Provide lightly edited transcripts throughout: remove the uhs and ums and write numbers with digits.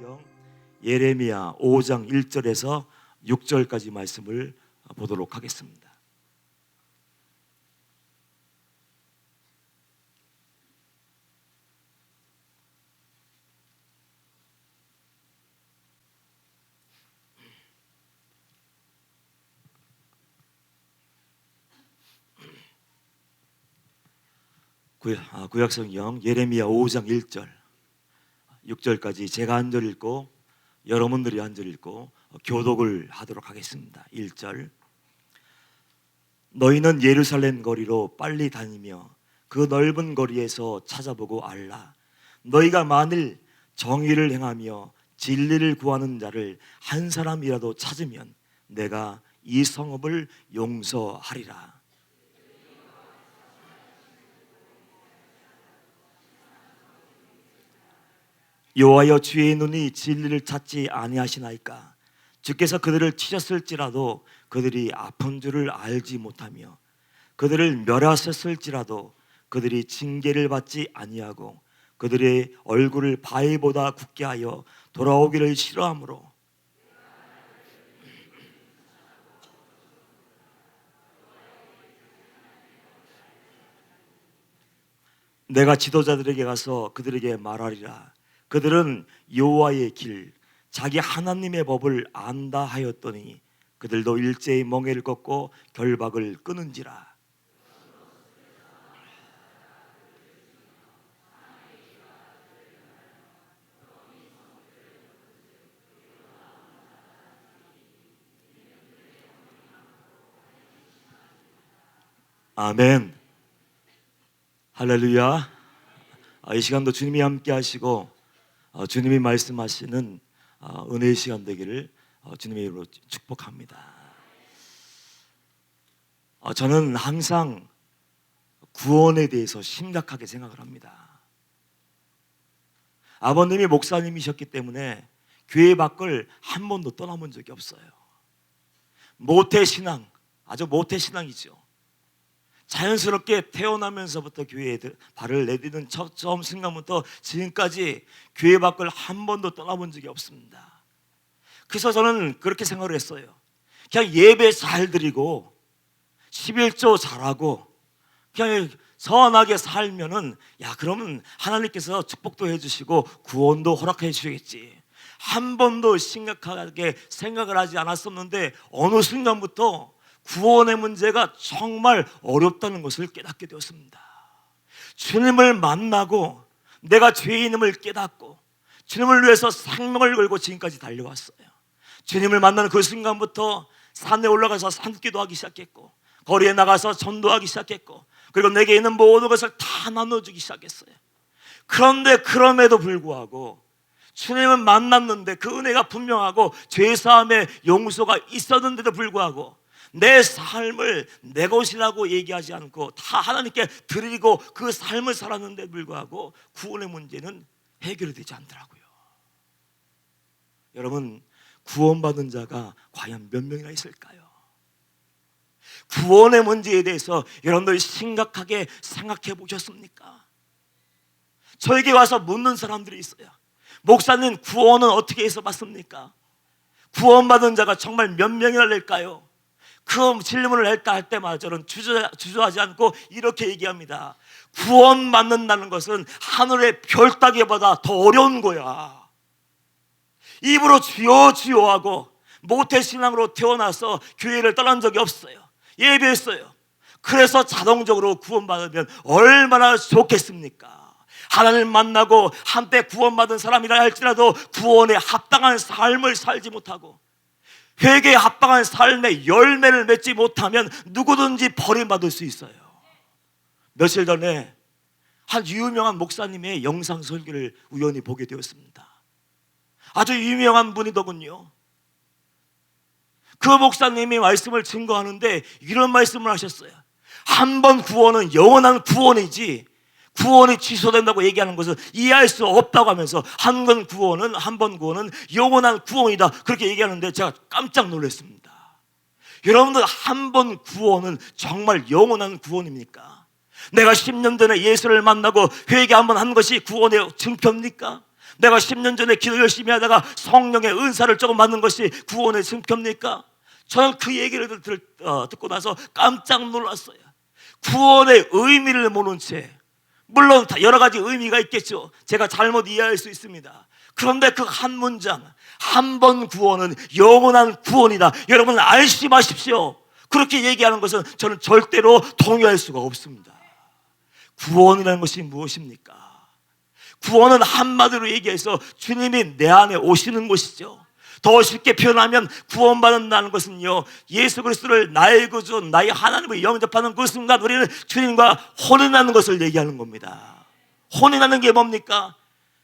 성경 예레미야 5장 1절에서 6절까지 말씀을 보도록 하겠습니다. 구약성경 예레미야 5장 1절 6절까지 제가 한 절 읽고 여러분들이 한 절 읽고 교독을 하도록 하겠습니다. 1절 너희는 예루살렘 거리로 빨리 다니며 그 넓은 거리에서 찾아보고 알라. 너희가 만일 정의를 행하며 진리를 구하는 자를 한 사람이라도 찾으면 내가 이 성읍을 용서하리라. 여호와여 주의 눈이 진리를 찾지 아니하시나이까. 주께서 그들을 치셨을지라도 그들이 아픈 줄을 알지 못하며 그들을 멸하셨을지라도 그들이 징계를 받지 아니하고 그들의 얼굴을 바위보다 굳게 하여 돌아오기를 싫어하므로 내가 지도자들에게 가서 그들에게 말하리라. 그들은 여호와의 길 자기 하나님의 법을 안다 하였더니 그들도 일제히 멍에를 꺾고 결박을 끊은지라. 아멘. 할렐루야. 이 시간도 주님이 함께 하시고 주님이 말씀하시는 은혜의 시간 되기를 주님의 이름으로 축복합니다. 저는 항상 구원에 대해서 심각하게 생각을 합니다. 아버님이 목사님이셨기 때문에 교회 밖을 한 번도 떠나본 적이 없어요. 모태신앙, 아주 모태신앙이죠. 자연스럽게 태어나면서부터 교회에 발을 내디는 처음 순간부터 지금까지 교회 밖을 한 번도 떠나본 적이 없습니다. 그래서 저는 그렇게 생각을 했어요. 그냥 예배 잘 드리고 11조 잘하고 그냥 선하게 살면은 그러면 하나님께서 축복도 해주시고 구원도 허락해 주시겠지. 한 번도 심각하게 생각을 하지 않았었는데 어느 순간부터 구원의 문제가 정말 어렵다는 것을 깨닫게 되었습니다. 주님을 만나고 내가 죄인임을 깨닫고 주님을 위해서 생명을 걸고 지금까지 달려왔어요. 주님을 만나는 그 순간부터 산에 올라가서 산기도하기 시작했고 거리에 나가서 전도하기 시작했고 그리고 내게 있는 모든 것을 다 나눠주기 시작했어요. 그런데 그럼에도 불구하고 주님을 만났는데 그 은혜가 분명하고 죄사함의 용서가 있었는데도 불구하고 내 삶을 내 것이라고 얘기하지 않고 다 하나님께 드리고 그 삶을 살았는데 불구하고 구원의 문제는 해결이 되지 않더라고요. 여러분, 구원받은 자가 과연 몇 명이나 있을까요? 구원의 문제에 대해서 여러분들이 심각하게 생각해 보셨습니까? 저에게 와서 묻는 사람들이 있어요. 목사님, 구원은 어떻게 해서 받습니까? 구원받은 자가 정말 몇 명이나 될까요? 그 질문을 할까 할 때마다 저는 주저하지 않고 이렇게 얘기합니다. 구원받는다는 것은 하늘의 별 따기보다 더 어려운 거야. 입으로 주여 주여 하고 모태신앙으로 태어나서 교회를 떠난 적이 없어요. 예배했어요. 그래서 자동적으로 구원받으면 얼마나 좋겠습니까? 하나님을 만나고 한때 구원받은 사람이라 할지라도 구원에 합당한 삶을 살지 못하고 회개에 합당한 삶의 열매를 맺지 못하면 누구든지 버림받을 수 있어요. 며칠 전에 한 유명한 목사님의 영상 설교를 우연히 보게 되었습니다. 아주 유명한 분이더군요. 그 목사님이 말씀을 증거하는데 이런 말씀을 하셨어요. 한 번 구원은 영원한 구원이지 구원이 취소된다고 얘기하는 것은 이해할 수 없다고 하면서 한 번 구원은 영원한 구원이다 그렇게 얘기하는데 제가 깜짝 놀랐습니다. 여러분들 한 번 구원은 정말 영원한 구원입니까? 내가 10년 전에 예수를 만나고 회개 한번 한 것이 구원의 증표입니까? 내가 10년 전에 기도 열심히 하다가 성령의 은사를 조금 받는 것이 구원의 증표입니까? 저는 그 얘기를 듣고 나서 깜짝 놀랐어요. 구원의 의미를 모른 채, 물론 여러 가지 의미가 있겠죠. 제가 잘못 이해할 수 있습니다. 그런데 그 한 문장, 한 번 구원은 영원한 구원이다, 여러분 알시 마십시오. 그렇게 얘기하는 것은 저는 절대로 동의할 수가 없습니다. 구원이라는 것이 무엇입니까? 구원은 한마디로 얘기해서 주님이 내 안에 오시는 것이죠. 더 쉽게 표현하면 구원받는다는 것은요, 예수 그리스도를 나의 구주, 나의 하나님을 영접하는 그 순간 우리는 주님과 혼인하는 것을 얘기하는 겁니다. 혼인하는 게 뭡니까?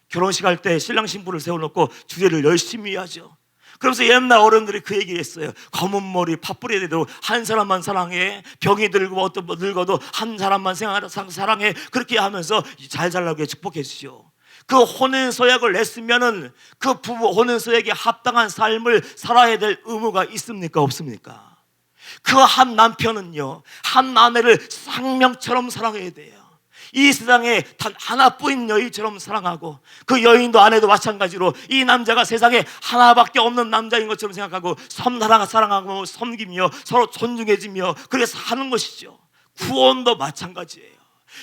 결혼식 할 때 신랑 신부를 세워놓고 주례를 열심히 하죠. 그러면서 옛날 어른들이 그 얘기 했어요. 검은 머리 팥뿌리 대도 한 사람만 사랑해, 병이 들고 어떤 늙어도 한 사람만 사랑해, 그렇게 하면서 잘 살라고 축복해 주시오. 그 혼인서약을 냈으면은 그 부부 혼인서약에 합당한 삶을 살아야 될 의무가 있습니까? 없습니까? 그 한 남편은요, 한 아내를 생명처럼 사랑해야 돼요. 이 세상에 단 하나뿐인 여인처럼 사랑하고, 그 여인도 아내도 마찬가지로 이 남자가 세상에 하나밖에 없는 남자인 것처럼 생각하고 사랑하고 섬기며 서로 존중해지며 그렇게 사는 것이죠. 구원도 마찬가지예요.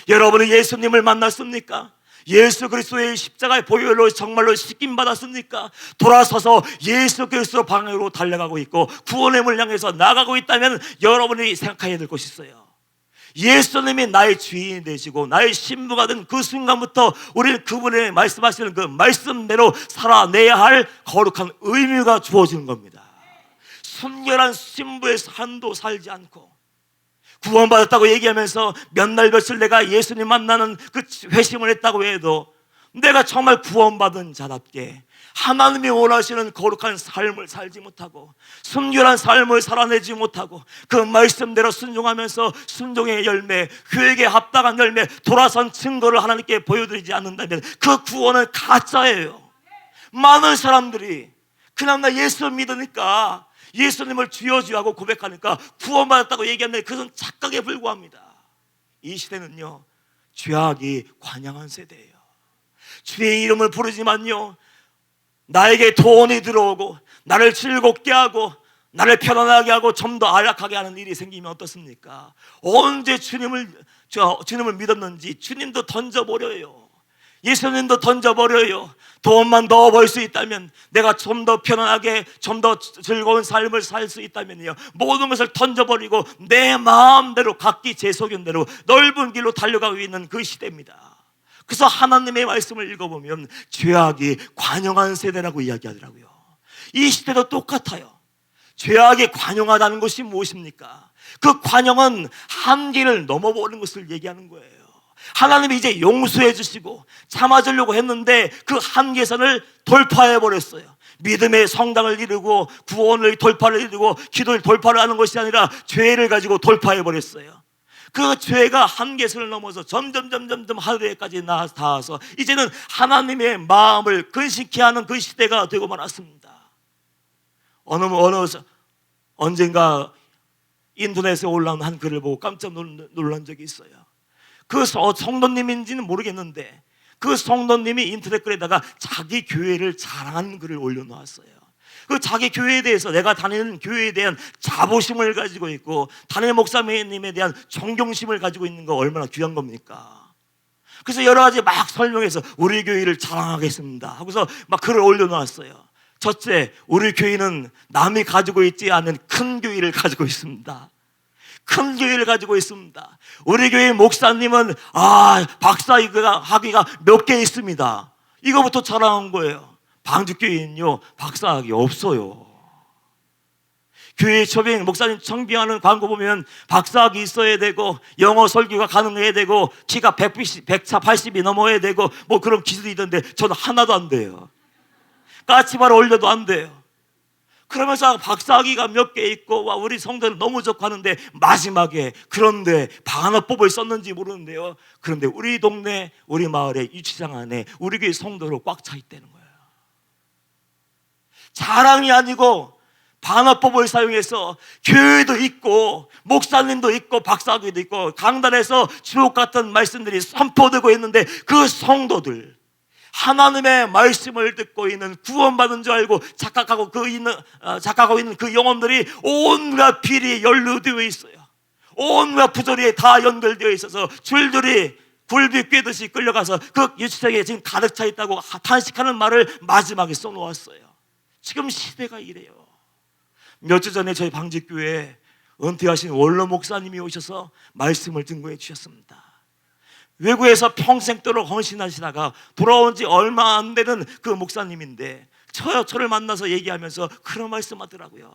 여러분은 예수님을 만났습니까? 예수 그리스도의 십자가의 보혈로 정말로 씻김 받았습니까? 돌아서서 예수 그리스도 방향으로 달려가고 있고 구원의 문을 향해서 나가고 있다면 여러분이 생각해야 될 것이 있어요. 예수님이 나의 주인이 되시고 나의 신부가 된 그 순간부터 우리는 그분의 말씀하시는 그 말씀대로 살아내야 할 거룩한 의무가 주어지는 겁니다. 순결한 신부의 삶도 살지 않고 구원받았다고 얘기하면서 몇 날 며칠 내가 예수님 만나는 그 회심을 했다고 해도 내가 정말 구원받은 자답게 하나님이 원하시는 거룩한 삶을 살지 못하고 순결한 삶을 살아내지 못하고 그 말씀대로 순종하면서 순종의 열매, 회개에 합당한 열매, 돌아선 증거를 하나님께 보여드리지 않는다면 그 구원은 가짜예요. 많은 사람들이 그냥 나 예수 믿으니까, 예수님을 주여 하고 고백하니까 구원받았다고 얘기하는데 그것은 착각에 불과합니다. 이 시대는요, 죄악이 관영한 세대예요. 주의 이름을 부르지만요, 나에게 돈이 들어오고 나를 즐겁게 하고 나를 편안하게 하고 좀 더 안락하게 하는 일이 생기면 어떻습니까? 언제 주님을 믿었는지 주님도 던져버려요. 예수님도 던져버려요. 돈만 더 벌 수 있다면, 내가 좀 더 편안하게 좀 더 즐거운 삶을 살 수 있다면요, 모든 것을 던져버리고 내 마음대로 각기 제 소견대로 넓은 길로 달려가고 있는 그 시대입니다. 그래서 하나님의 말씀을 읽어보면 죄악이 관영한 세대라고 이야기하더라고요. 이 시대도 똑같아요. 죄악이 관영하다는 것이 무엇입니까? 그 관영은 한계를 넘어버리는 것을 얘기하는 거예요. 하나님이 이제 용서해 주시고 참아주려고 했는데 그 한계선을 돌파해 버렸어요. 믿음의 성당을 이루고 구원의 돌파를 이루고 기도의 돌파를 하는 것이 아니라 죄를 가지고 돌파해 버렸어요. 그 죄가 한계선을 넘어서 점점 하루에까지 닿아서 이제는 하나님의 마음을 근심케 하는 그 시대가 되고 말았습니다. 언젠가 인터넷에 올라온 한 글을 보고 깜짝 놀란 적이 있어요. 그 성도님인지는 모르겠는데 그 성도님이 인터넷 글에다가 자기 교회를 자랑하는 글을 올려놓았어요. 그 자기 교회에 대해서, 내가 다니는 교회에 대한 자부심을 가지고 있고 담임 목사님에 대한 존경심을 가지고 있는 거 얼마나 귀한 겁니까? 그래서 여러 가지 막 설명해서 우리 교회를 자랑하겠습니다 하고서 막 글을 올려놓았어요. 첫째, 우리 교회는 남이 가지고 있지 않은 큰 교회를 가지고 있습니다. 큰 교회를 가지고 있습니다. 우리 교회 목사님은 박사학위가 몇 개 있습니다. 이거부터 자랑한 거예요. 방주교회는요, 박사학위 없어요. 교회 목사님 청빙하는 광고 보면 박사학위 있어야 되고 영어 설교가 가능해야 되고 키가 180이 넘어야 되고 뭐 그런 기술이 있던데 저는 하나도 안 돼요. 까치발 올려도 안 돼요. 그러면서 박사학위가 몇 개 있고 우리 성도는 너무 좋고 하는데 마지막에 그런데 반어법을 썼는지 모르는데요, 그런데 우리 동네 우리 마을의 유치장 안에 우리 교회 성도로 꽉 차 있다는 거예요. 자랑이 아니고 반어법을 사용해서 교회도 있고 목사님도 있고 박사학위도 있고 강단에서 주옥 같은 말씀들이 선포되고 있는데 그 성도들, 하나님의 말씀을 듣고 있는, 구원받은 줄 알고 착각하고 있는 그 영혼들이 온갖 비리에 연루되어 있어요. 온갖 부조리에 다 연결되어 있어서 줄줄이 굴비 꿰듯이 끌려가서 그 유치장에 지금 가득 차 있다고 탄식하는 말을 마지막에 써놓았어요. 지금 시대가 이래요. 몇 주 전에 저희 방직교회에 은퇴하신 원로 목사님이 오셔서 말씀을 증거해 주셨습니다. 외국에서 평생도록 헌신하시다가 돌아온 지 얼마 안 되는 그 목사님인데 저를 만나서 얘기하면서 그런 말씀하더라고요.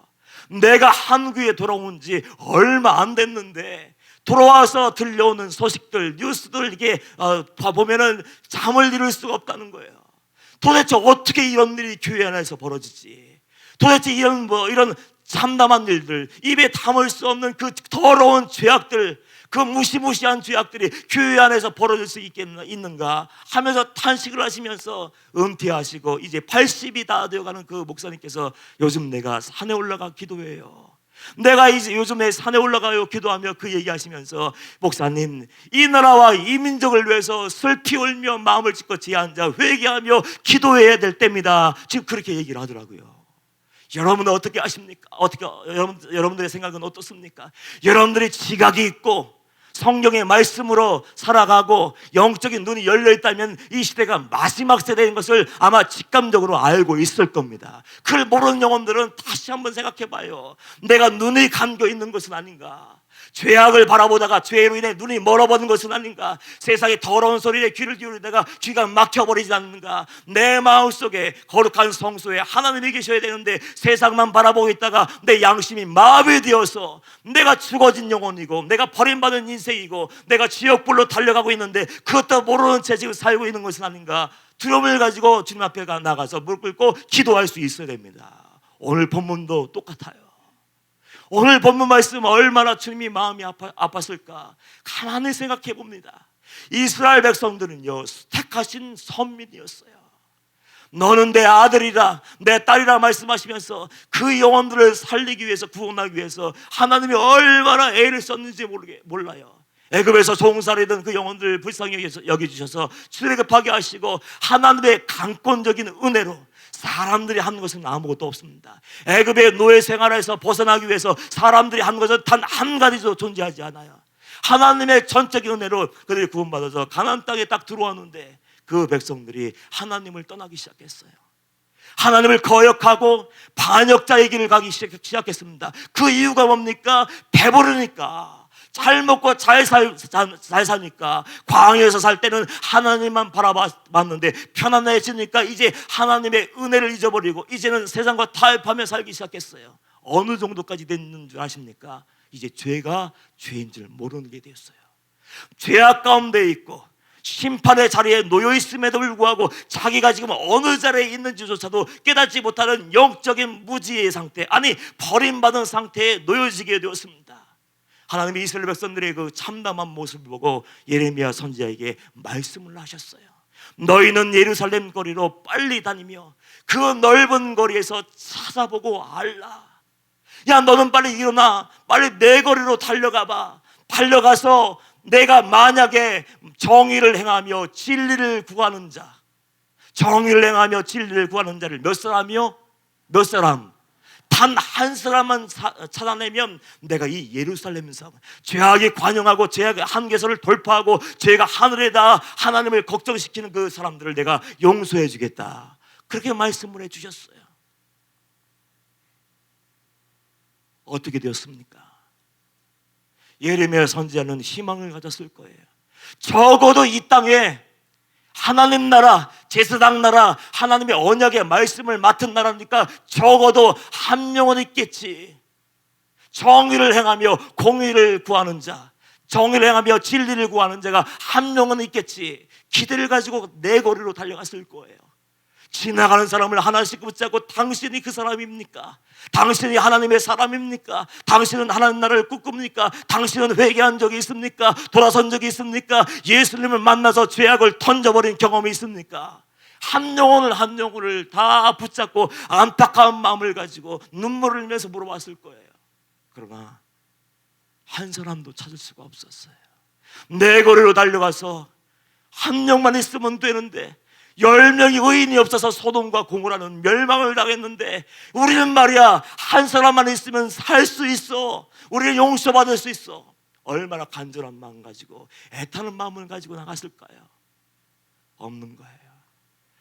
내가 한국에 돌아온 지 얼마 안 됐는데 돌아와서 들려오는 소식들, 뉴스들 이게 보면은 잠을 이룰 수가 없다는 거예요. 도대체 어떻게 이런 일이 교회 안에서 벌어지지? 도대체 이런 참담한 일들, 입에 담을 수 없는 그 더러운 죄악들, 그 무시무시한 죄악들이 교회 안에서 벌어질 수 있는가 하면서 탄식을 하시면서 은퇴하시고 이제 80이 다 되어가는 그 목사님께서 요즘 내가 산에 올라가 기도해요. 내가 이제 요즘에 산에 올라가요 기도하며 그 얘기하시면서 목사님, 이 나라와 이 민족을 위해서 슬피 울며 마음을 찢고 제앉아 회개하며 기도해야 될 때입니다. 지금 그렇게 얘기를 하더라고요. 여러분은 어떻게 아십니까? 여러분들의 생각은 어떻습니까? 여러분들이 지각이 있고 성경의 말씀으로 살아가고 영적인 눈이 열려있다면 이 시대가 마지막 세대인 것을 아마 직감적으로 알고 있을 겁니다. 그걸 모르는 영혼들은 다시 한번 생각해봐요. 내가 눈이 감겨 있는 것은 아닌가? 죄악을 바라보다가 죄로 인해 눈이 멀어버린 것은 아닌가? 세상의 더러운 소리에 귀를 기울이다가 귀가 막혀버리지 않는가? 내 마음속에 거룩한 성소에 하나님이 계셔야 되는데 세상만 바라보고 있다가 내 양심이 마비되어서 내가 죽어진 영혼이고 내가 버림받은 인생이고 내가 지옥불로 달려가고 있는데 그것도 모르는 채 지금 살고 있는 것은 아닌가? 두려움을 가지고 주님 앞에 나가서 무릎 꿇고 기도할 수 있어야 됩니다. 오늘 본문도 똑같아요. 오늘 본문 말씀 얼마나 주님이 마음이 아팠을까 가만히 생각해 봅니다. 이스라엘 백성들은요 택하신 선민이었어요. 너는 내 아들이라 내 딸이라 말씀하시면서 그 영혼들을 살리기 위해서, 구원하기 위해서 하나님이 얼마나 애를 썼는지 몰라요. 애굽에서 종살이던 그 영혼들 불쌍히 여겨주셔서 출애굽하게 하시고 하나님의 강권적인 은혜로 사람들이 하는 것은 아무것도 없습니다. 애굽의 노예 생활에서 벗어나기 위해서 사람들이 하는 것은 단 한 가지도 존재하지 않아요. 하나님의 전적인 은혜로 그들이 구원받아서 가나안 땅에 딱 들어왔는데 그 백성들이 하나님을 떠나기 시작했어요. 하나님을 거역하고 반역자의 길을 가기 시작했습니다. 그 이유가 뭡니까? 배부르니까, 잘 먹고 잘 사니까. 광야에서 살 때는 하나님만 바라봤는데 편안해지니까 이제 하나님의 은혜를 잊어버리고 이제는 세상과 타협하며 살기 시작했어요. 어느 정도까지 됐는 줄 아십니까? 이제 죄가 죄인 줄 모르는 게 되었어요. 죄악 가운데 있고 심판의 자리에 놓여 있음에도 불구하고 자기가 지금 어느 자리에 있는지조차도 깨닫지 못하는 영적인 무지의 상태, 아니 버림받은 상태에 놓여지게 되었습니다. 하나님이 이스라엘 백성들의 그 참담한 모습을 보고 예레미야 선지자에게 말씀을 하셨어요. 너희는 예루살렘 거리로 빨리 다니며 그 넓은 거리에서 찾아보고 알라. 야, 너는 빨리 일어나, 빨리 내 거리로 달려가봐. 달려가서 내가 만약에 정의를 행하며 진리를 구하는 자, 정의를 행하며 진리를 구하는 자를 몇 사람이요? 몇 사람? 단 한 사람만 찾아내면 내가 이 예루살렘 성, 죄악이 관영하고 죄악의 한계선을 돌파하고 죄가 하늘에다 하나님을 걱정시키는 그 사람들을 내가 용서해 주겠다. 그렇게 말씀을 해 주셨어요. 어떻게 되었습니까? 예레미야 선지자는 희망을 가졌을 거예요. 적어도 이 땅에 하나님 나라, 제사장 나라, 하나님의 언약의 말씀을 맡은 나라니까 적어도 한 명은 있겠지. 정의를 행하며 공의를 구하는 자, 정의를 행하며 진리를 구하는 자가 한 명은 있겠지. 기대를 가지고 내 거리로 달려갔을 거예요. 지나가는 사람을 하나씩 붙잡고 당신이 그 사람입니까? 당신이 하나님의 사람입니까? 당신은 하나님 나라를 꿈꿉니까? 당신은 회개한 적이 있습니까? 돌아선 적이 있습니까? 예수님을 만나서 죄악을 던져버린 경험이 있습니까? 한 영혼을 다 붙잡고 안타까운 마음을 가지고 눈물을 흘리면서 물어봤을 거예요. 그러나 한 사람도 찾을 수가 없었어요. 내 거리로 달려가서 한 명만 있으면 되는데 10명이 의인이 없어서 소돔과 고모라는 멸망을 당했는데 우리는 말이야 한 사람만 있으면 살 수 있어. 우리는 용서받을 수 있어. 얼마나 간절한 마음 가지고 애타는 마음을 가지고 나갔을까요? 없는 거예요.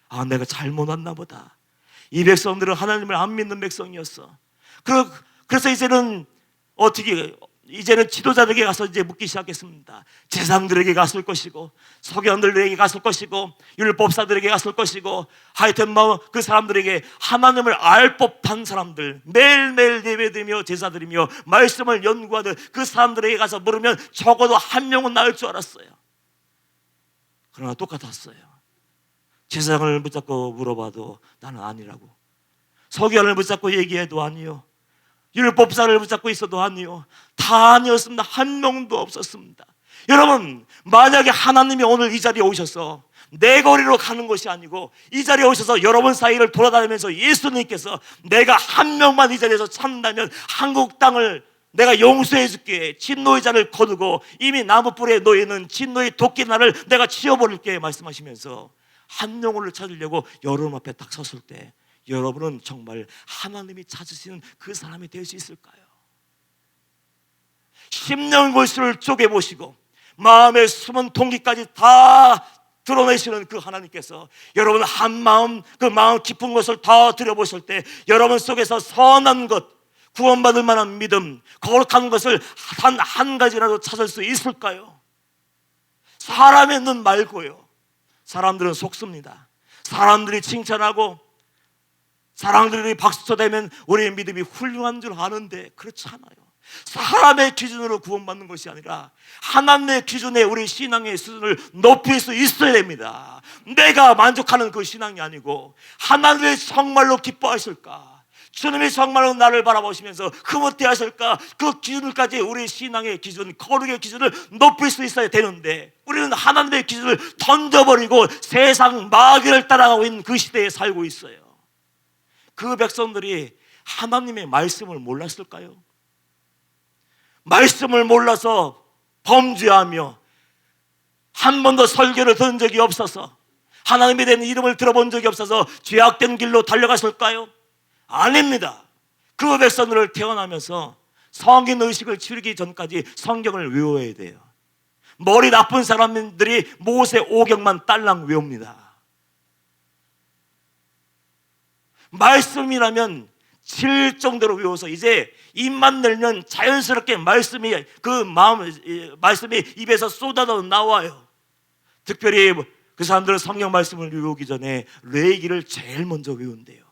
아, 내가 잘못 왔나 보다. 이 백성들은 하나님을 안 믿는 백성이었어. 그래서 이제는 지도자들에게 가서 이제 묻기 시작했습니다. 제사장들에게 갔을 것이고, 서기관들에게 갔을 것이고, 율법사들에게 갔을 것이고, 하여튼 그 사람들에게 하나님을 알 법한 사람들, 매일매일 예배드리며 제사드리며 말씀을 연구하는 그 사람들에게 가서 물으면 적어도 한 명은 나을 줄 알았어요. 그러나 똑같았어요. 제사장을 붙잡고 물어봐도 나는 아니라고, 서기관을 붙잡고 얘기해도 아니요, 율법사를 붙잡고 있어도 아니요, 다 아니었습니다. 한 명도 없었습니다. 여러분, 만약에 하나님이 오늘 이 자리에 오셔서 내 거리로 가는 것이 아니고 이 자리에 오셔서 여러분 사이를 돌아다니면서 예수님께서 내가 한 명만 이 자리에서 찾는다면 한국 땅을 내가 용서해 줄게, 진노의 잔을 거두고 이미 나무뿔에 놓여있는 진노의 도끼날을 내가 치워버릴게 말씀하시면서 한 영혼을 찾으려고 여러분 앞에 딱 섰을 때 여러분은 정말 하나님이 찾으시는 그 사람이 될 수 있을까요? 심령골수를 쪼개보시고 마음의 숨은 동기까지 다 드러내시는 그 하나님께서 여러분 한 마음, 그 마음 깊은 것을 다 들여보실 때 여러분 속에서 선한 것, 구원받을 만한 믿음, 거룩한 것을 단 한 가지라도 찾을 수 있을까요? 사람의 눈 말고요. 사람들은 속습니다. 사람들이 칭찬하고 사람들이 박수쳐대면 우리의 믿음이 훌륭한 줄 아는데 그렇지 않아요. 사람의 기준으로 구원받는 것이 아니라 하나님의 기준에 우리 신앙의 수준을 높일 수 있어야 됩니다. 내가 만족하는 그 신앙이 아니고 하나님이 정말로 기뻐하실까, 주님이 정말로 나를 바라보시면서 흐뭇해 하실까, 그 기준까지 우리 신앙의 기준, 거룩의 기준을 높일 수 있어야 되는데 우리는 하나님의 기준을 던져버리고 세상 마귀를 따라가고 있는 그 시대에 살고 있어요. 그 백성들이 하나님의 말씀을 몰랐을까요? 말씀을 몰라서 범죄하며 한 번도 설교를 들은 적이 없어서 하나님에 대한 이름을 들어본 적이 없어서 죄악된 길로 달려갔을까요? 아닙니다. 그 백성들을 태어나면서 성인 의식을 치르기 전까지 성경을 외워야 돼요. 머리 나쁜 사람들이 모세 오경만 딸랑 외웁니다. 말씀이라면 질 정도로 외워서 이제 입만 열면 자연스럽게 말씀이 입에서 쏟아져 나와요. 특별히 그 사람들은 성경 말씀을 외우기 전에 레위기를 제일 먼저 외운대요.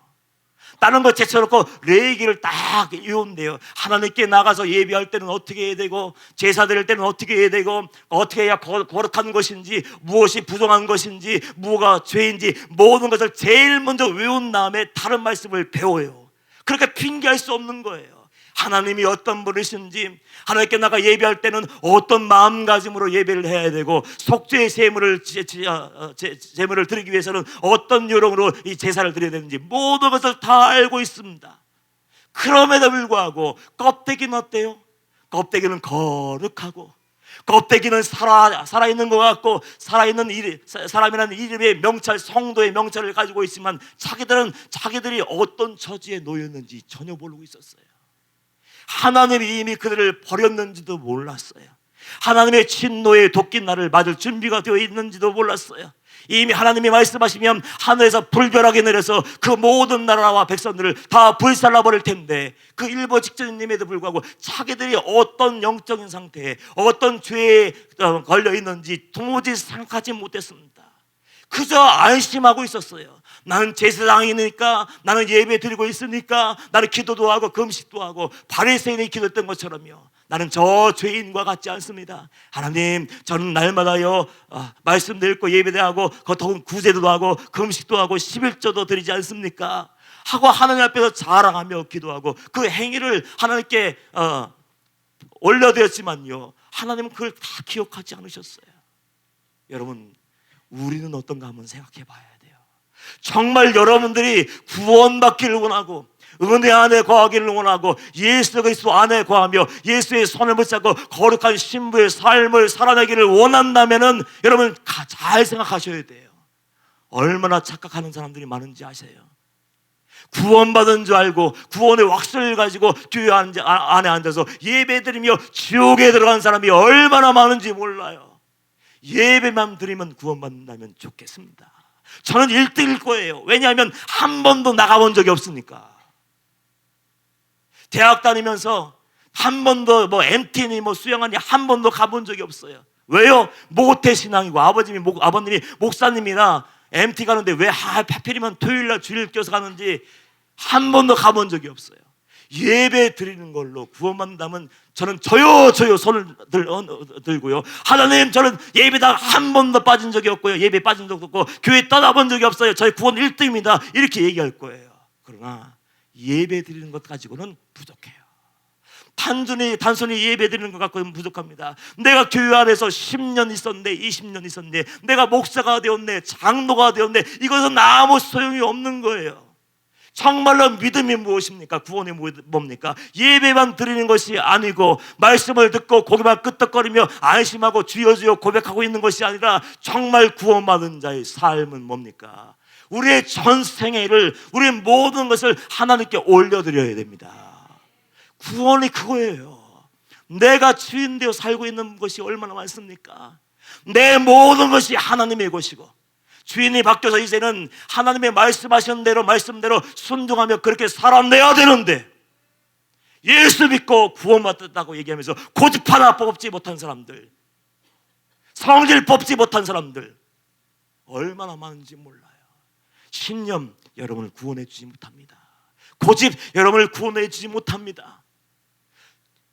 다른 거 제쳐놓고 레위기를 딱 외운대요. 하나님께 나가서 예배할 때는 어떻게 해야 되고, 제사 드릴 때는 어떻게 해야 되고, 어떻게 해야 거룩한 것인지, 무엇이 부정한 것인지, 무엇가 죄인지, 모든 것을 제일 먼저 외운 다음에 다른 말씀을 배워요. 그렇게 핑계할 수 없는 거예요. 하나님이 어떤 분이신지, 하나님께 나가 예배할 때는 어떤 마음가짐으로 예배를 해야 되고, 속죄의 제물을 드리기 위해서는 어떤 요령으로 이 제사를 드려야 되는지 모든 것을 다 알고 있습니다. 그럼에도 불구하고 껍데기는 어때요? 껍데기는 거룩하고, 껍데기는 살아있는 것 같고, 사람이라는 이름의 명찰, 성도의 명찰을 가지고 있지만 자기들이 어떤 처지에 놓였는지 전혀 모르고 있었어요. 하나님이 이미 그들을 버렸는지도 몰랐어요. 하나님의 진노의 도끼날을 맞을 준비가 되어 있는지도 몰랐어요. 이미 하나님이 말씀하시면 하늘에서 불벼락이 내려서 그 모든 나라와 백성들을 다 불살라버릴 텐데, 그 일보 직전임에도 불구하고 자기들이 어떤 영적인 상태에 어떤 죄에 걸려 있는지 도무지 생각하지 못했습니다. 그저 안심하고 있었어요. 나는 제사장이니까, 나는 예배 드리고 있으니까, 나는 기도도 하고 금식도 하고 바리새인이 기도했던 것처럼요, 나는 저 죄인과 같지 않습니다. 하나님, 저는 날마다요 말씀 듣고 예배도 더군 구제도 하고 금식도 하고 11조도 드리지 않습니까? 하고 하나님 앞에서 자랑하며 기도하고 그 행위를 하나님께 올려드렸지만요, 하나님은 그걸 다 기억하지 않으셨어요. 여러분, 우리는 어떤가 한번 생각해 봐야 돼요. 정말 여러분들이 구원받기를 원하고 은혜 안에 거하기를 원하고 예수 그리스도 안에 거하며 예수의 손을 붙잡고 거룩한 신부의 삶을 살아내기를 원한다면은 여러분 잘 생각하셔야 돼요. 얼마나 착각하는 사람들이 많은지 아세요? 구원받은 줄 알고 구원의 왁스를 가지고 교회 안에 앉아서 예배드리며 지옥에 들어간 사람이 얼마나 많은지 몰라요. 예배만 드리면 구원받는다면 좋겠습니다. 저는 1등일 거예요. 왜냐하면 한 번도 나가본 적이 없으니까. 대학 다니면서 한 번도 MT니 수영하니 한 번도 가본 적이 없어요. 왜요? 모태신앙이고 아버님이 목사님이나 MT 가는데 왜 하필이면 토요일날 주일 껴서 가는지 한 번도 가본 적이 없어요. 예배 드리는 걸로 구원받는다면 저는 저요 손을 들고요, 하나님, 저는 예배당 한 번도 빠진 적이 없고요, 예배 빠진 적도 없고 교회 떠나본 적이 없어요, 저희 구원 1등입니다 이렇게 얘기할 거예요. 그러나 예배 드리는 것 가지고는 부족해요. 단순히 예배 드리는 것 갖고는 부족합니다. 내가 교회 안에서 10년 있었네, 20년 있었네, 내가 목사가 되었네, 장로가 되었네, 이것은 아무 소용이 없는 거예요. 정말로 믿음이 무엇입니까? 구원이 뭡니까? 예배만 드리는 것이 아니고 말씀을 듣고 고개만 끄덕거리며 안심하고 주여 주여 고백하고 있는 것이 아니라 정말 구원받은 자의 삶은 뭡니까? 우리의 전생애를, 우리의 모든 것을 하나님께 올려드려야 됩니다. 구원이 그거예요. 내가 주인 되어 살고 있는 것이 얼마나 많습니까? 내 모든 것이 하나님의 것이고 주인이 바뀌어서 이제는 하나님의 말씀하신 대로 말씀대로 순종하며 그렇게 살아내야 되는데, 예수 믿고 구원받았다고 얘기하면서 고집 하나 뽑지 못한 사람들, 성질 뽑지 못한 사람들 얼마나 많은지 몰라요. 신념 여러분을 구원해 주지 못합니다. 고집 여러분을 구원해 주지 못합니다.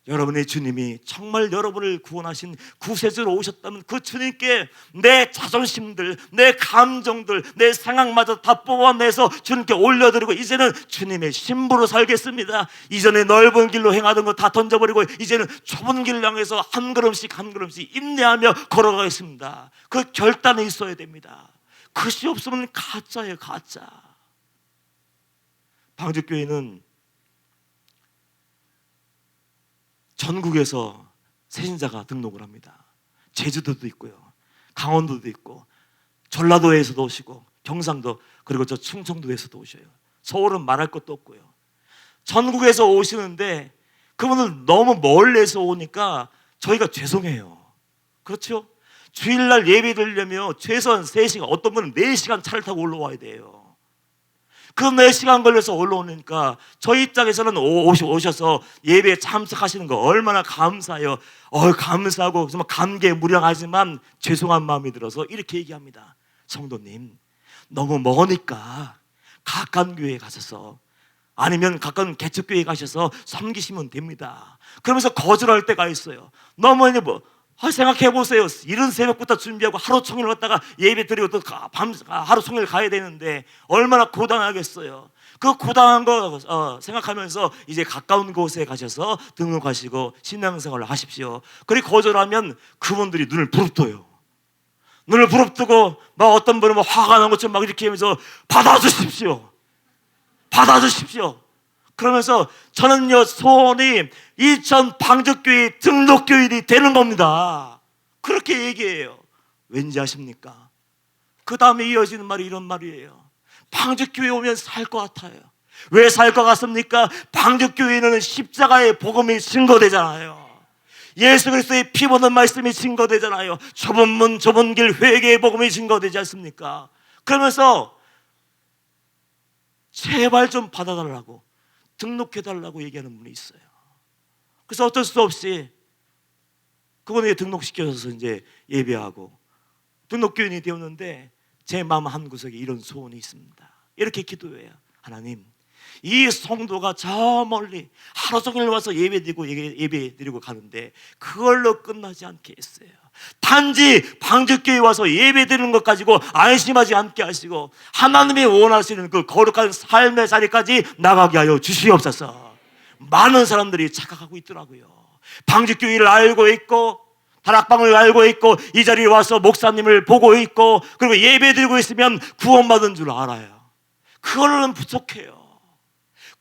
여러분의 주님이 정말 여러분을 구원하신 구세주로 오셨다면 그 주님께 내 자존심들, 내 감정들, 내 상황마저 다 뽑아내서 주님께 올려드리고 이제는 주님의 신부로 살겠습니다. 이전에 넓은 길로 행하던 거 다 던져버리고 이제는 좁은 길을 향해서 한 걸음씩 한 걸음씩 인내하며 걸어가겠습니다. 그 결단이 있어야 됩니다. 그것이 없으면 가짜예요, 가짜. 방주교회는 전국에서 새신자가 등록을 합니다. 제주도도 있고요, 강원도도 있고, 전라도에서도 오시고, 경상도, 그리고 저 충청도에서도 오셔요. 서울은 말할 것도 없고요. 전국에서 오시는데 그분은 너무 멀리서 오니까 저희가 죄송해요. 그렇죠? 주일날 예배 드리려면 최소한 3시간, 어떤 분은 4시간 차를 타고 올라와야 돼요. 그 4시간 걸려서 올라오니까 저희 입장에서는 오셔서 예배에 참석하시는 거 얼마나 감사해요. 감사하고 정말 감개무량하지만 죄송한 마음이 들어서 이렇게 얘기합니다. 성도님, 너무 머니까 가까운 교회에 가셔서, 아니면 가까운 개척교회에 가셔서 섬기시면 됩니다. 그러면서 거절할 때가 있어요. 너무 생각해보세요. 이른 새벽부터 준비하고 하루 종일 왔다가 예배 드리고 또 하루 종일 가야 되는데 얼마나 고단하겠어요. 그 고단한 거 생각하면서 이제 가까운 곳에 가셔서 등록하시고 신앙생활을 하십시오. 그리고 거절하면 그분들이 눈을 부릅떠요. 눈을 부릅뜨고 막 어떤 분은 화가 난 것처럼 막 이렇게 하면서 받아주십시오, 받아주십시오. 그러면서 저는요, 소원이 이천 방주교회 등록교인이 되는 겁니다. 그렇게 얘기해요. 왠지 아십니까? 그 다음에 이어지는 말이 이런 말이에요. 방주교회 오면 살 것 같아요. 왜 살 것 같습니까? 방주교회는 십자가의 복음이 증거되잖아요. 예수 그리스도의 피 보는 말씀이 증거되잖아요. 좁은 문 좁은 길 회개의 복음이 증거되지 않습니까? 그러면서 제발 좀 받아달라고, 등록해달라고 얘기하는 분이 있어요. 그래서 어쩔 수 없이 그분에게 등록시켜서 이제 예배하고 등록교인이 되었는데, 제 마음 한구석에 이런 소원이 있습니다. 이렇게 기도해요. 하나님, 이 성도가 저 멀리 하루 종일 와서 예배드리고 가는데 그걸로 끝나지 않게 했어요. 단지 방주교회 와서 예배드리는 것 가지고 안심하지 않게 하시고 하나님이 원하시는 그 거룩한 삶의 자리까지 나가게 하여 주시옵소서. 많은 사람들이 착각하고 있더라고요. 방주교회를 알고 있고 다락방을 알고 있고 이 자리에 와서 목사님을 보고 있고 그리고 예배드리고 있으면 구원받은 줄 알아요. 그걸로는 부족해요.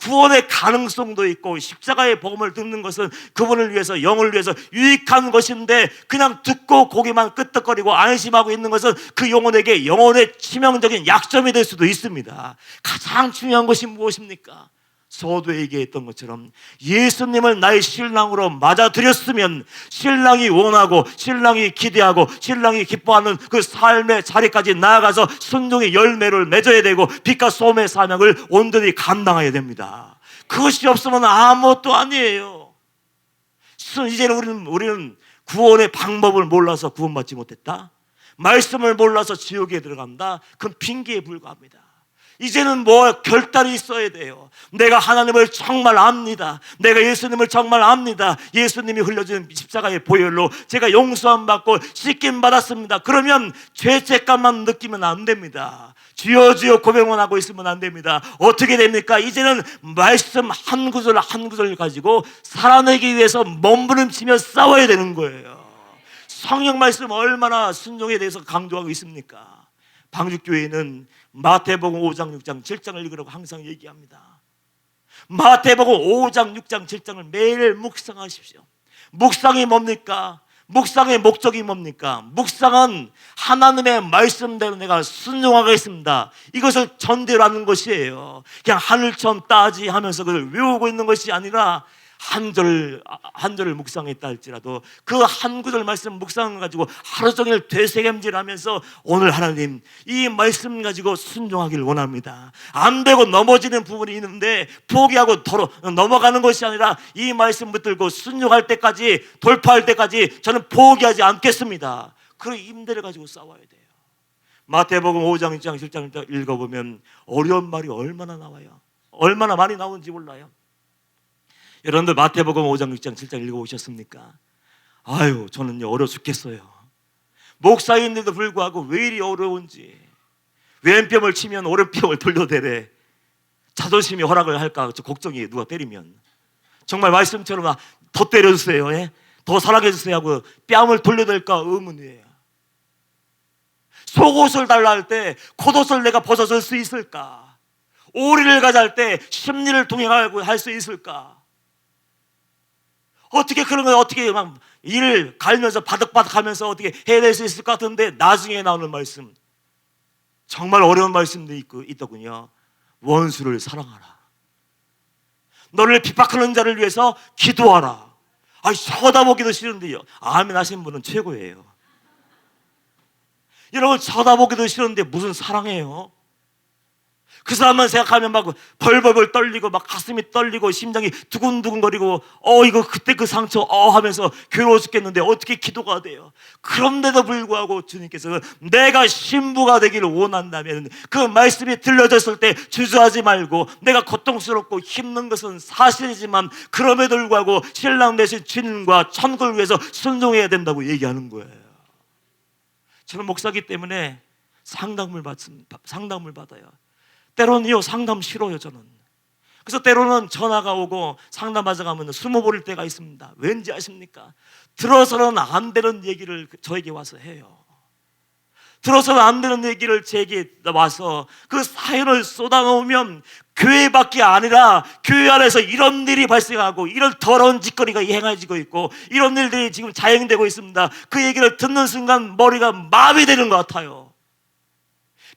구원의 가능성도 있고 십자가의 복음을 듣는 것은 그분을 위해서, 영을 위해서 유익한 것인데 그냥 듣고 고개만 끄덕거리고 안심하고 있는 것은 그 영혼에게 영혼의 치명적인 약점이 될 수도 있습니다. 가장 중요한 것이 무엇입니까? 서두에 얘기했던 것처럼 예수님을 나의 신랑으로 맞아들였으면 신랑이 원하고 신랑이 기대하고 신랑이 기뻐하는 그 삶의 자리까지 나아가서 순종의 열매를 맺어야 되고 빛과 소금의 사명을 온전히 감당해야 됩니다. 그것이 없으면 아무것도 아니에요. 이제는 우리는 구원의 방법을 몰라서 구원받지 못했다, 말씀을 몰라서 지옥에 들어간다, 그건 핑계에 불과합니다. 이제는 뭐 결단이 있어야 돼요. 내가 하나님을 정말 압니다. 내가 예수님을 정말 압니다. 예수님이 흘려준 십자가의 보혈로 제가 용서함 받고 씻김 받았습니다. 그러면 죄책감만 느끼면 안 됩니다. 주여 주여 고백만 하고 있으면 안 됩니다. 어떻게 됩니까? 이제는 말씀 한 구절 한 구절 가지고 살아내기 위해서 몸부림치며 싸워야 되는 거예요. 성령 말씀 얼마나 순종에 대해서 강조하고 있습니까? 방죽교회는 마태복음 5장, 6장, 7장을 읽으라고 항상 얘기합니다. 마태복음 5장, 6장, 7장을 매일 묵상하십시오. 묵상이 뭡니까? 묵상의 목적이 뭡니까? 묵상은 하나님의 말씀대로 내가 순종하겠습니다, 이것을 전제로 것이에요. 그냥 하늘처럼 따지 하면서 그걸 외우고 있는 것이 아니라 한 절을 묵상했다 할지라도 그 한 구절 말씀 묵상을 가지고 하루 종일 되새김질하면서 오늘 하나님 이 말씀 가지고 순종하기를 원합니다. 안 되고 넘어지는 부분이 있는데 포기하고 넘어가는 것이 아니라 이 말씀 붙들고 순종할 때까지, 돌파할 때까지 저는 포기하지 않겠습니다. 그런 임대를 가지고 싸워야 돼요. 마태복음 5장, 6장, 7장 읽어보면 어려운 말이 얼마나 나와요. 얼마나 많이 나오는지 몰라요. 여러분들 마태복음 5장, 6장, 7장 읽어보셨습니까? 아유, 저는요 어려워 죽겠어요. 목사인데도 불구하고 왜 이리 어려운지. 왼뺨을 치면 오른뺨을 돌려대래. 자존심이 허락을 할까 걱정이, 누가 때리면. 정말 말씀처럼 더 때려주세요, 예? 더 사랑해주세요 하고 뺨을 돌려댈까 의문이에요. 속옷을 달라 할 때 겉옷을 내가 벗어줄 수 있을까? 오리를 가자 할 때 심리를 동행하고 할 수 있을까? 어떻게 그런 걸 어떻게 막 이를 갈면서 바득바득 하면서 어떻게 해낼 수 있을 것 같은데 나중에 나오는 말씀, 정말 어려운 말씀도 있더군요. 원수를 사랑하라. 너를 핍박하는 자를 위해서 기도하라. 쳐다보기도 싫은데요. 아멘 하신 분은 최고예요. 여러분, 쳐다보기도 싫은데 무슨 사랑해요? 그 사람만 생각하면 막 벌벌벌 떨리고 막 가슴이 떨리고 심장이 두근두근거리고 이거 그때 그 상처 하면서 괴로워 죽겠는데 어떻게 기도가 돼요? 그런데도 불구하고 주님께서는 내가 신부가 되기를 원한다면 그 말씀이 들려졌을 때 주저하지 말고, 내가 고통스럽고 힘든 것은 사실이지만 그럼에도 불구하고 신랑 되신 주님과 천국을 위해서 순종해야 된다고 얘기하는 거예요. 저는 목사기 때문에 상담을 받아요. 때로는요 상담 싫어요 저는. 그래서 때로는 전화가 오고 상담하자 가면 20번일 때가 있습니다. 왠지 아십니까? 들어서는 안 되는 얘기를 저에게 와서 해요. 들어서는 안 되는 얘기를 제게 와서 그 사연을 쏟아놓으면 교회밖에 아니라 교회 안에서 이런 일이 발생하고 이런 더러운 짓거리가 행해지고 있고 이런 일들이 지금 자행되고 있습니다. 그 얘기를 듣는 순간 머리가 마비되는 것 같아요.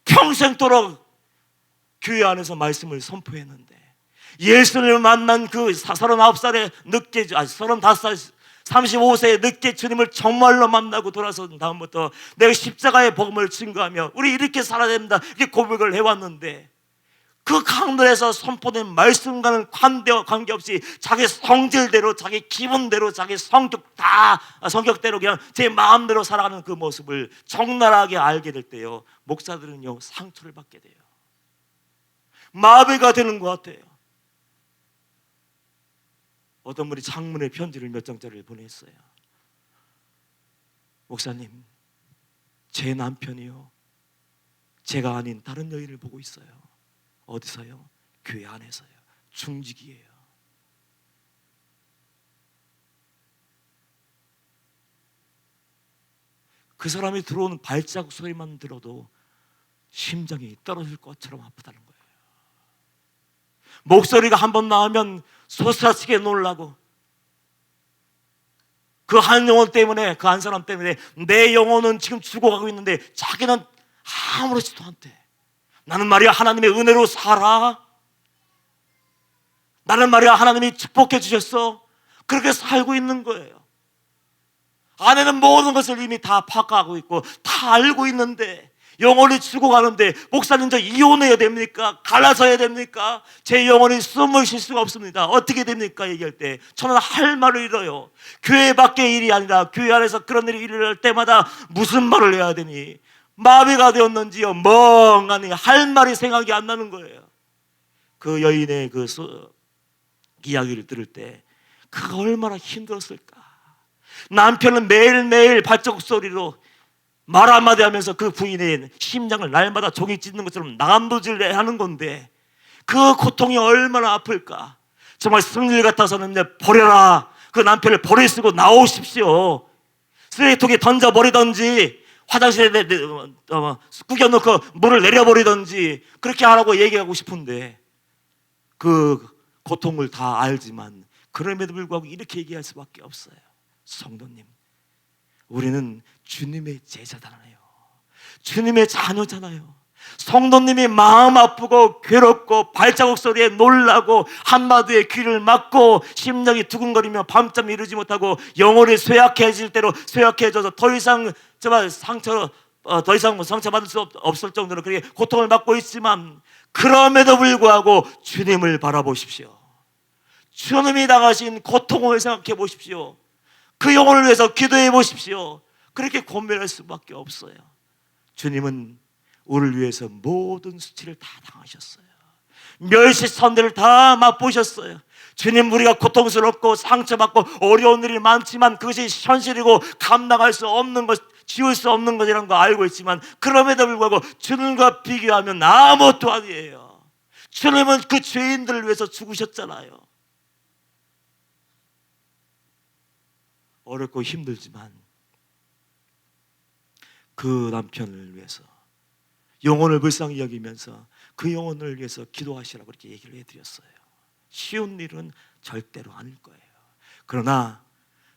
평생도록 교회 안에서 말씀을 선포했는데 예수님을 만난 그 39살에 늦게, 35살, 35세에 늦게 주님을 정말로 만나고 돌아선 다음부터 내가 십자가의 복음을 증거하며 우리 이렇게 살아야 됩니다 이렇게 고백을 해왔는데, 그 강단에서 선포된 말씀과는 관계없이 자기 성질대로, 자기 기분대로, 자기 성격대로 그냥 제 마음대로 살아가는 그 모습을 적나라하게 알게 될 때요, 목사들은요 상처를 받게 돼요. 마비가 되는 것 같아요. 어떤 분이 장문의 편지를 몇 장짜리를 보냈어요. 목사님, 제 남편이요 제가 아닌 다른 여인을 보고 있어요. 어디서요? 교회 안에서요. 중직이에요. 그 사람이 들어오는 발자국 소리만 들어도 심장이 떨어질 것처럼 아프다는 거예요. 목소리가 한 번 나오면 솟아치게 놀라고, 그 한 영혼 때문에, 그 한 사람 때문에 내 영혼은 지금 죽어가고 있는데 자기는 아무렇지도 않대. 나는 말이야 하나님의 은혜로 살아. 나는 말이야 하나님이 축복해 주셨어. 그렇게 살고 있는 거예요. 아내는 모든 것을 이미 다 파악하고 있고 다 알고 있는데, 영혼이 죽어가는데 목사님 저 이혼해야 됩니까? 갈라서야 됩니까? 제 영혼이 숨을 쉴 수가 없습니다. 어떻게 됩니까? 얘기할 때 저는 할 말을 잃어요. 교회 밖의 일이 아니라 교회 안에서 그런 일이 일어날 때마다 무슨 말을 해야 되니 마비가 되었는지요, 멍하니 할 말이 생각이 안 나는 거예요. 그 여인의 그 이야기를 들을 때 그가 얼마나 힘들었을까. 남편은 매일매일 발자국 소리로 말 한마디 하면서 그 부인의 심장을 날마다 종이 찢는 것처럼 난도질 하는 건데 그 고통이 얼마나 아플까. 정말 승질 같아서는 버려라, 그 남편을 버리시고 나오십시오, 쓰레기통에 던져버리던지 화장실에 구겨놓고 물을 내려버리던지 그렇게 하라고 얘기하고 싶은데, 그 고통을 다 알지만 그럼에도 불구하고 이렇게 얘기할 수밖에 없어요. 성도님, 우리는 주님의 제자잖아요. 주님의 자녀잖아요. 성도님이 마음 아프고 괴롭고 발자국 소리에 놀라고 한마디에 귀를 막고 심장이 두근거리며 밤잠 이루지 못하고 영혼이 쇠약해질 대로 쇠약해져서 더 이상 상처받을 수 없을 정도로 그렇게 고통을 받고 있지만, 그럼에도 불구하고 주님을 바라보십시오. 주님이 당하신 고통을 생각해 보십시오. 그 영혼을 위해서 기도해 보십시오. 그렇게 고민할 수밖에 없어요. 주님은 우리를 위해서 모든 수치를 다 당하셨어요. 멸시선대를 다 맛보셨어요. 주님, 우리가 고통스럽고 상처받고 어려운 일이 많지만 그것이 현실이고 감당할 수 없는 것, 지울 수 없는 것이라는 거 알고 있지만 그럼에도 불구하고 주님과 비교하면 아무것도 아니에요. 주님은 그 죄인들을 위해서 죽으셨잖아요. 어렵고 힘들지만 그 남편을 위해서 영혼을 불쌍히 여기면서 그 영혼을 위해서 기도하시라고 그렇게 얘기를 해드렸어요. 쉬운 일은 절대로 아닐 거예요. 그러나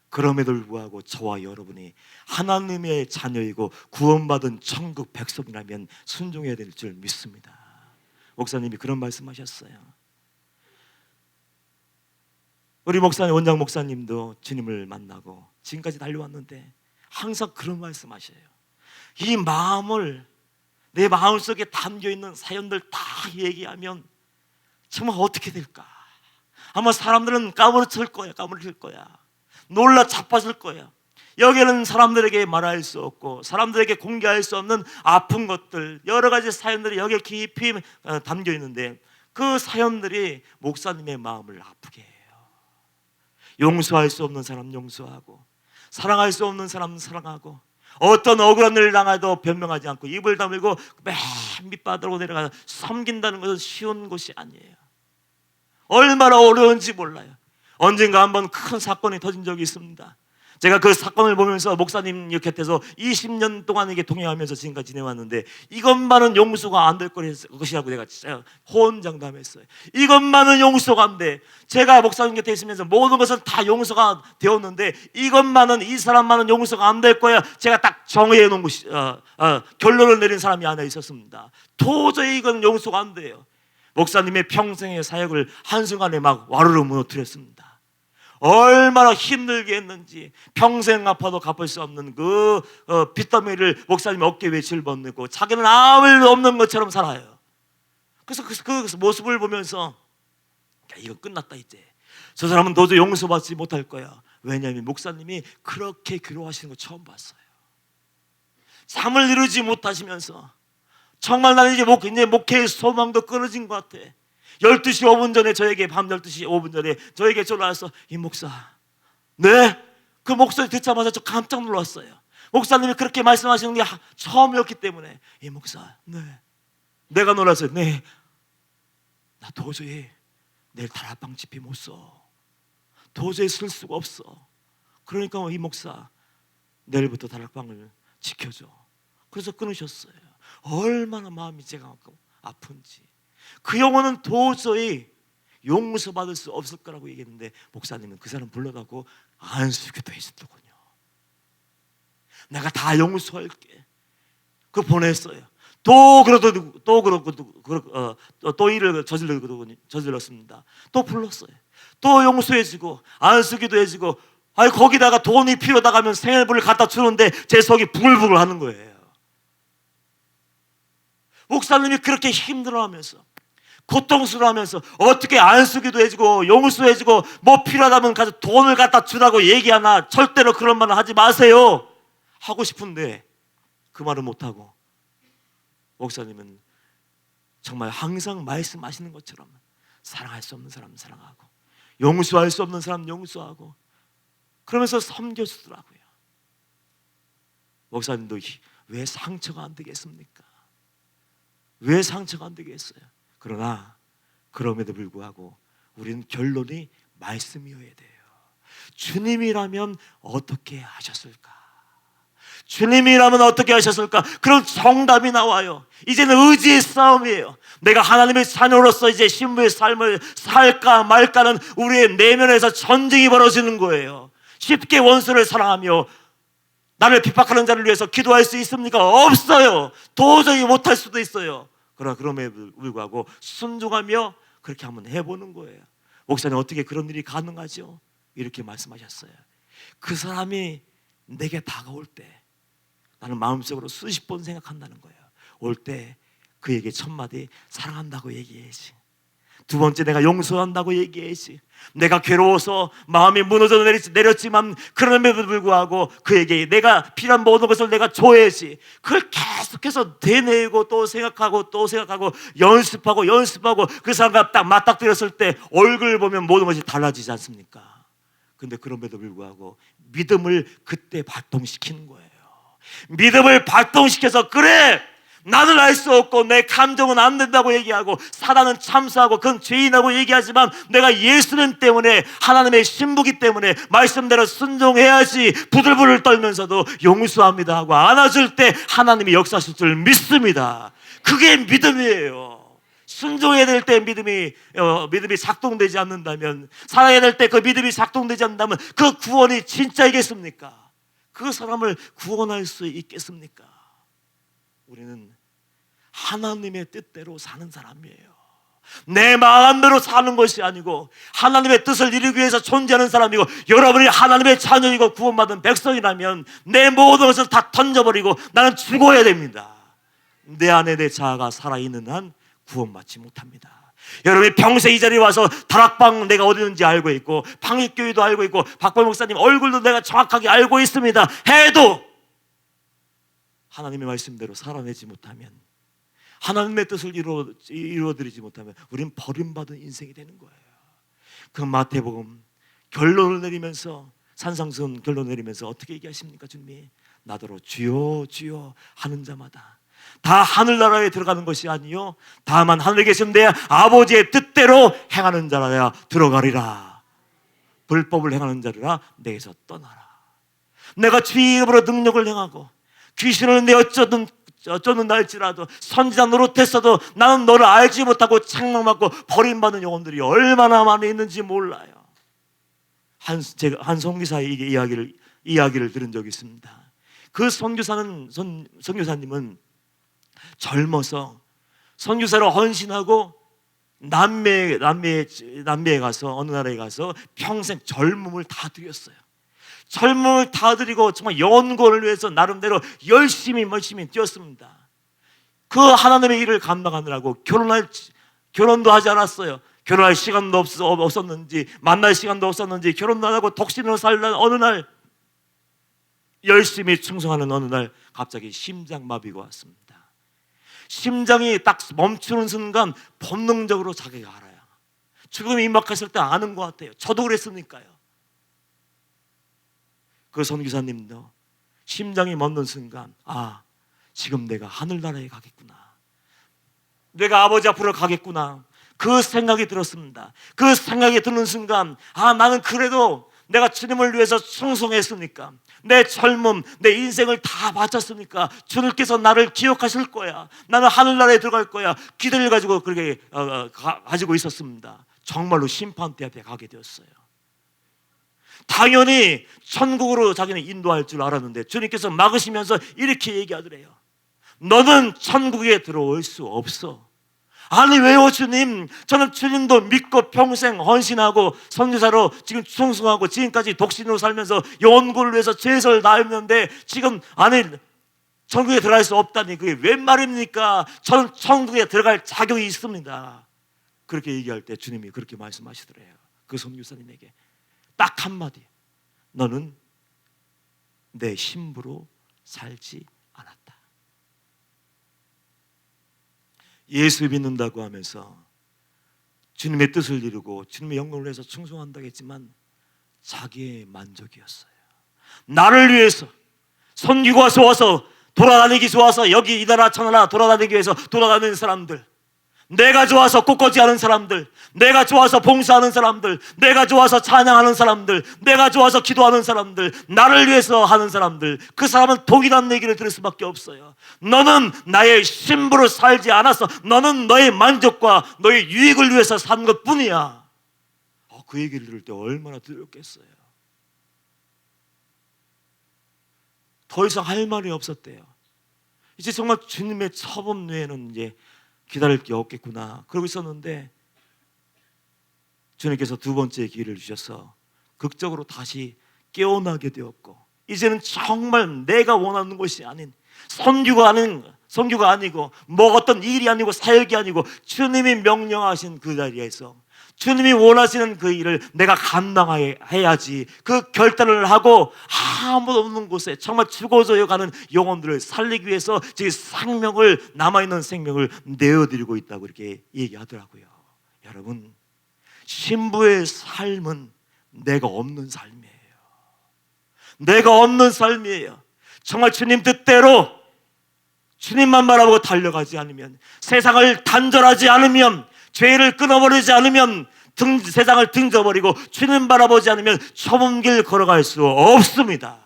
그럼에도 불구하고 저와 여러분이 하나님의 자녀이고 구원받은 천국 백성이라면 순종해야 될 줄 믿습니다. 목사님이 그런 말씀하셨어요. 우리 목사님, 원장 목사님도 주님을 만나고 지금까지 달려왔는데 항상 그런 말씀하셔요. 이 마음을, 내 마음속에 담겨있는 사연들 다 얘기하면 정말 어떻게 될까? 아마 사람들은 까무러칠 거야. 놀라 자빠질 거야. 여기는 사람들에게 말할 수 없고 사람들에게 공개할 수 없는 아픈 것들, 여러 가지 사연들이 여기에 깊이 담겨 있는데 그 사연들이 목사님의 마음을 아프게 해요. 용서할 수 없는 사람 용서하고, 사랑할 수 없는 사람 사랑하고, 어떤 억울한 일을 당해도 변명하지 않고 입을 다물고 맨 밑바닥으로 내려가서 섬긴다는 것은 쉬운 것이 아니에요. 얼마나 어려운지 몰라요. 언젠가 한번 큰 사건이 터진 적이 있습니다. 제가 그 사건을 보면서 목사님 곁에서 20년 동안 이게 동행하면서 지금까지 지내왔는데 이것만은 용서가 안 될 것이라고 내가 진짜 호언장담했어요. 이것만은 용서가 안 돼. 제가 목사님 곁에 있으면서 모든 것은 다 용서가 되었는데 이것만은, 이 사람만은 용서가 안 될 거야. 제가 딱 정해 놓은 것이 결론을 내린 사람이 하나 있었습니다. 도저히 이건 용서가 안 돼요. 목사님의 평생의 사역을 한순간에 막 와르르 무너뜨렸습니다. 얼마나 힘들게 했는지, 평생 아파도 갚을 수 없는 그 빚더미를 목사님 어깨 위에 짊어지고 자기는 아무 일도 없는 것처럼 살아요. 그래서 그 모습을 보면서 이거 끝났다, 이제 저 사람은 도저히 용서받지 못할 거야. 왜냐하면 목사님이 그렇게 괴로워하시는 거 처음 봤어요. 잠을 이루지 못하시면서 정말 나는 이제 목회의 소망도 끊어진 것 같아. 12시 5분 전에 밤 12시 5분 전에 저에게 전화와서, 이 목사, 네? 그 목소리 듣자마자 저 깜짝 놀랐어요. 목사님이 그렇게 말씀하시는 게 처음이었기 때문에, 이 목사, 네. 내가 놀랐어요. 네. 나 도저히 내일 다락방 집회 못 써. 도저히 쓸 수가 없어. 그러니까 이 목사, 내일부터 다락방을 지켜줘. 그래서 끊으셨어요. 얼마나 마음이 제가 아픈지. 그 영혼은 도저히 용서받을 수 없을 거라고 얘기했는데 목사님은 그 사람 불러다고 안수기도 했었더군요. 내가 다 용서할게. 그 보냈어요. 또 그러고 또 일을 저질렀습니다. 또 불렀어요. 또 용서해주고 안수기도 해주고, 아니 거기다가 돈이 필요하다 하면 생활비를 갖다 주는데 제 속이 부글부글 하는 거예요. 목사님이 그렇게 힘들어하면서 고통스러워하면서 어떻게 안수기도 해주고 용서해주고 뭐 필요하다면 가서 돈을 갖다 주라고 얘기하나? 절대로 그런 말은 하지 마세요. 하고 싶은데 그 말을 못하고 목사님은 정말 항상 말씀하시는 것처럼 사랑할 수 없는 사람 사랑하고 용서할 수 없는 사람 용서하고 그러면서 섬겨주더라고요. 목사님도 왜 상처가 안 되겠습니까? 왜 상처가 안 되겠어요? 그러나 그럼에도 불구하고 우리는 결론이 말씀이어야 돼요. 주님이라면 어떻게 하셨을까? 주님이라면 어떻게 하셨을까? 그런 정답이 나와요. 이제는 의지의 싸움이에요. 내가 하나님의 자녀로서 이제 신부의 삶을 살까 말까는 우리의 내면에서 전쟁이 벌어지는 거예요. 쉽게 원수를 사랑하며 나를 핍박하는 자를 위해서 기도할 수 있습니까? 없어요. 도저히 못할 수도 있어요. 그러나 그럼에도 불구하고 순종하며 그렇게 한번 해보는 거예요. 목사님 어떻게 그런 일이 가능하죠? 이렇게 말씀하셨어요. 그 사람이 내게 다가올 때 나는 마음속으로 수십 번 생각한다는 거예요. 올 때 그에게 첫 마디 사랑한다고 얘기해야지. 두 번째 내가 용서한다고 얘기해야지. 내가 괴로워서 마음이 무너져 내렸지만 그럼에도 불구하고 그에게 내가 필요한 모든 것을 내가 줘야지. 그걸 계속해서 되뇌고 또 생각하고 연습하고 그 사람과 딱 맞닥뜨렸을 때 얼굴 보면 모든 것이 달라지지 않습니까? 근데 그럼에도 불구하고 믿음을 그때 발동시키는 거예요. 믿음을 발동시켜서 그래 나는 알 수 없고 내 감정은 안 된다고 얘기하고 사단은 참사하고 그건 죄인하고 얘기하지만 내가 예수님 때문에 하나님의 신부기 때문에 말씀대로 순종해야지 부들부들 떨면서도 용서합니다 하고 안아줄 때 하나님이 역사하실 줄 믿습니다. 그게 믿음이에요. 순종해야 될 때 믿음이 작동되지 않는다면, 살아야 될 때 그 믿음이 작동되지 않는다면 그 구원이 진짜이겠습니까? 그 사람을 구원할 수 있겠습니까? 우리는 하나님의 뜻대로 사는 사람이에요. 내 마음대로 사는 것이 아니고 하나님의 뜻을 이루기 위해서 존재하는 사람이고, 여러분이 하나님의 자녀이고 구원받은 백성이라면 내 모든 것을 다 던져버리고 나는 죽어야 됩니다. 내 안에 내 자아가 살아있는 한 구원받지 못합니다. 여러분이 평생 이 자리에 와서 다락방 내가 어디 있는지 알고 있고 방익교회도 알고 있고 박보 목사님 얼굴도 내가 정확하게 알고 있습니다 해도 하나님의 말씀대로 살아내지 못하면, 하나님의 뜻을 이루어드리지 못하면 우리는 버림받은 인생이 되는 거예요. 그 마태복음 결론을 내리면서, 산상수훈 결론을 내리면서 어떻게 얘기하십니까? 주님이 나더러 주여 주여 하는 자마다 다 하늘나라에 들어가는 것이 아니요 다만 하늘에 계신 내 아버지의 뜻대로 행하는 자라야 들어가리라. 불법을 행하는 자라 내게서 떠나라. 내가 주의 이름으로 능력을 행하고 귀신을 내 어쩌는 날지라도 선지자 노릇했어도 나는 너를 알지 못하고 책망받고 버림받는 영혼들이 얼마나 많이 있는지 몰라요. 제가 한 선교사의 이야기를 들은 적이 있습니다. 그 선교사님은 젊어서 선교사로 헌신하고 남미에 가서, 어느 나라에 가서 평생 젊음을 다 드렸어요. 젊음을 다 드리고 정말 연구를 위해서 나름대로 열심히 뛰었습니다. 그 하나님의 일을 감당하느라고 결혼도 하지 않았어요. 결혼할 시간도 없었는지 만날 시간도 없었는지 결혼도 안 하고 독신으로 살던 어느 날, 열심히 충성하는 어느 날 갑자기 심장마비가 왔습니다. 심장이 딱 멈추는 순간 본능적으로 자기가 알아요. 죽음이 임박했을 때 아는 것 같아요. 저도 그랬으니까요. 그 선교사님도 심장이 멎는 순간, 아, 지금 내가 하늘나라에 가겠구나, 내가 아버지 앞으로 가겠구나, 그 생각이 들었습니다. 그 생각이 드는 순간, 아, 나는 그래도 내가 주님을 위해서 충성했으니까, 내 젊음, 내 인생을 다 바쳤으니까 주님께서 나를 기억하실 거야, 나는 하늘나라에 들어갈 거야, 기대를 가지고 그렇게 가지고 있었습니다. 정말로 심판대 앞에 가게 되었어요. 당연히 천국으로 자기는 인도할 줄 알았는데 주님께서 막으시면서 이렇게 얘기하더래요. 너는 천국에 들어올 수 없어. 아니 왜요 주님? 저는 주님도 믿고 평생 헌신하고 선지자로 지금 충성하고 지금까지 독신으로 살면서 영혼구원을 위해서 최선을 다했는데 지금 아니 천국에 들어갈 수 없다니 그게 웬 말입니까? 저는 천국에 들어갈 자격이 있습니다. 그렇게 얘기할 때 주님이 그렇게 말씀하시더래요. 그 선교사님에게 딱 한마디, 너는 내 힘으로 살지 않았다. 예수 믿는다고 하면서 주님의 뜻을 이루고 주님의 영광을 위해서 충성한다고 했지만 자기의 만족이었어요. 나를 위해서 선교가 좋아서 돌아다니기 좋아서 여기 이 나라 저 나라 돌아다니기 위해서 돌아다니는 사람들, 내가 좋아서 꽃꽂이 하는 사람들, 내가 좋아서 봉사하는 사람들, 내가 좋아서 찬양하는 사람들, 내가 좋아서 기도하는 사람들, 나를 위해서 하는 사람들, 그 사람은 독이라는 얘기를 들을 수밖에 없어요. 너는 나의 신부로 살지 않았어. 너는 너의 만족과 너의 유익을 위해서 산 것뿐이야. 그 얘기를 들을 때 얼마나 두렵겠어요. 더 이상 할 말이 없었대요. 이제 정말 주님의 처분 외에는 이제 기다릴 게 없겠구나 그러고 있었는데 주님께서 두 번째 기회를 주셔서 극적으로 다시 깨어나게 되었고 이제는 정말 내가 원하는 것이 아닌 선교가 아니고 뭐 어떤 일이 아니고 사역이 아니고 주님이 명령하신 그 자리에서 주님이 원하시는 그 일을 내가 감당해야지 그 결단을 하고 아무도 없는 곳에 정말 죽어져 가는 영혼들을 살리기 위해서 지금 생명을 남아있는 생명을 내어드리고 있다고 이렇게 얘기하더라고요. 여러분, 신부의 삶은 내가 없는 삶이에요. 내가 없는 삶이에요. 정말 주님 뜻대로 주님만 바라보고 달려가지 않으면, 세상을 단절하지 않으면, 죄를 끊어버리지 않으면, 세상을 등져버리고 주님 바라보지 않으면 좁은 길 걸어갈 수 없습니다.